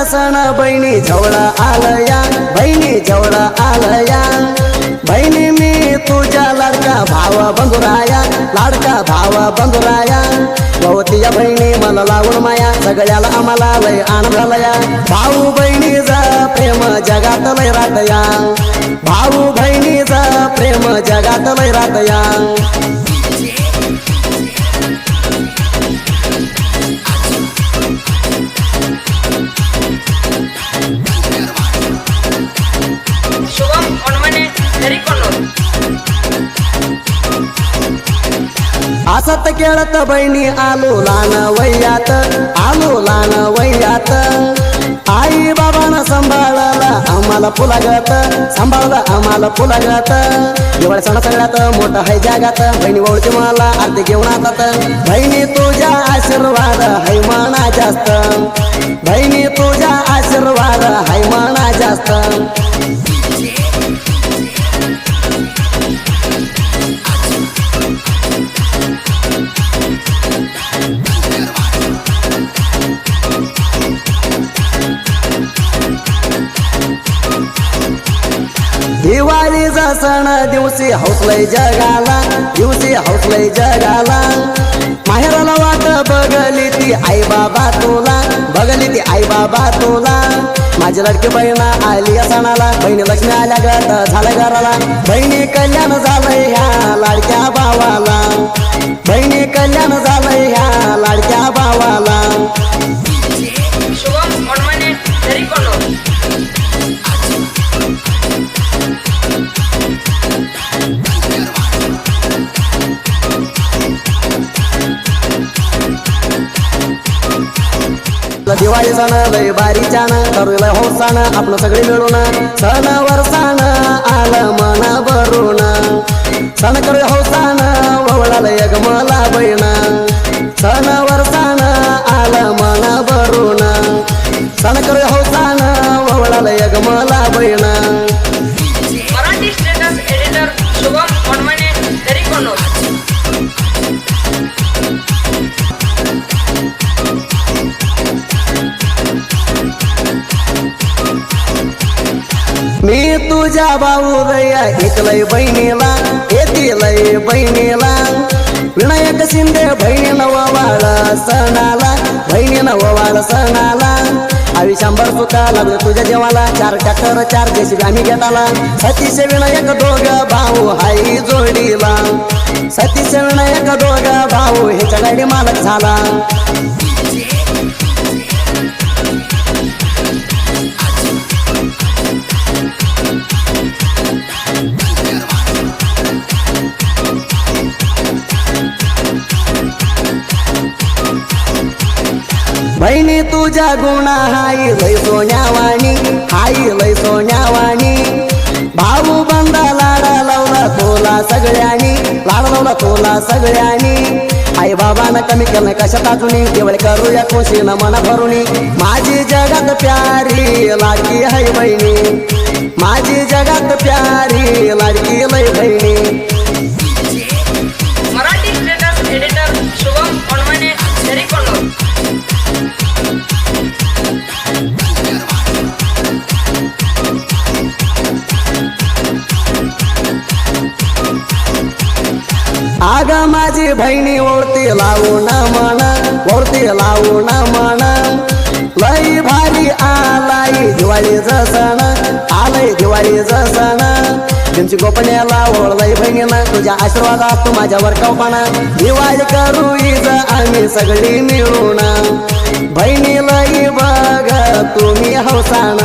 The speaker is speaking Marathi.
सण बहिणी जवळ आलया, बहिणी जवळ आलया. बहिणी मी तुझ्या लाडका भाव बंधुराया, लाडका भाव बंधुराया. गवतीया बहिणी मला लावून माया, सगळ्याला आम्हाला लय आनंद झालया. भाऊ बहिणीचा प्रेम जगात लय राहतया, भाऊ बहिणीचा प्रेम जगात लय राहतया. असत खेळत बहिणी आलो लहान वयात, आलो लहान वयात. आई बाबानं सांभाळला आम्हाला फुलागत, सांभाळलं आम्हाला फुलागत. दिवाळी सण सगळ्यात मोठं आहे जगात, बहिणी ओळखी मला आरती घेऊन येतात. बहिणी तुझ्या आशीर्वाद है मना जास्त, बहिणी तुझ्या आशीर्वाद है मना जास्त. दिवाळीचा सण दिवशी हौसलय जगाला, दिवशी हौसलय जगाला. माहेराला वाट बघली ती आई बाबा तुला, बघली ती आई बाबा तुला. माझी लडकी बहीण आली या सणाला, बहिणी लक्ष्मी आल्या गट झालं घराला. बहिणी कल्याण झालंय ह्या लाडक्या भावाला, बहिणी कल्याण झालंय ह्या लाडक्या भावाला. दिवाळी सण लय बारी छान, करूला हौसान आपण सगळे मिळून. सणावर सण आलं मन भरून, सण करू हौसान वळाला एक मला बहीण. सणावर सण आलं मन भरून, सण करू हौसान वळाला एक मला बहीण. मराठी स्टेटस एडिटर शुभम वनमने तरीकोनोर. मी तुझ्या भाऊ रया ऐकलंय बहिणीला, येतीलय बहिणीला. विनायक शिंदे बहिणीनं ववाळ सणाला, बहिणीनं ववाळ सणाला. आयुष्यभर सुखा लागलं तुझ्या जेवाला, 4 ट्रॅक्टर 4 जेसीबी आम्ही घेताला. सतीश विनायक दोघ भाऊ हाई जोडीला, सतीश विनायक दोघ भाऊ ह्याच्या गाडी मालक झाला. बहिणी तुझ्या गुणा हाई लय सोन्यावाणी, हाई लय सोन्यावाणी. भाऊ बंदा लाडा लावला तोला सगळ्यांनी, लाड लावला तोला सगळ्यांनी. आई बाबानं कमी केलं कशात अजूनी, दिवाळी करूया खुशीनं मना भरूनी. माझी जगात प्यारी लाडकी है बहिणी, माझी जगात प्यारी लाडकी लय बहिणी. मराठी स्टेटस एडिटर शुभम वनमने तरीकोनोर. आग माझी बहिणी ओळती लावून मन, ओळती लावून मन. लई भारी आलाई दिवाळीचं सण, आलंय दिवाळीचं सण. त्यांची गोपण्याला ओळलंय बहिणीनं, तुझ्या आशीर्वादात तू माझ्यावर कौपाना. दिवाळी करू इज आम्ही सगळी मिळून, बहिणी लई बघ तुम्ही हौसान.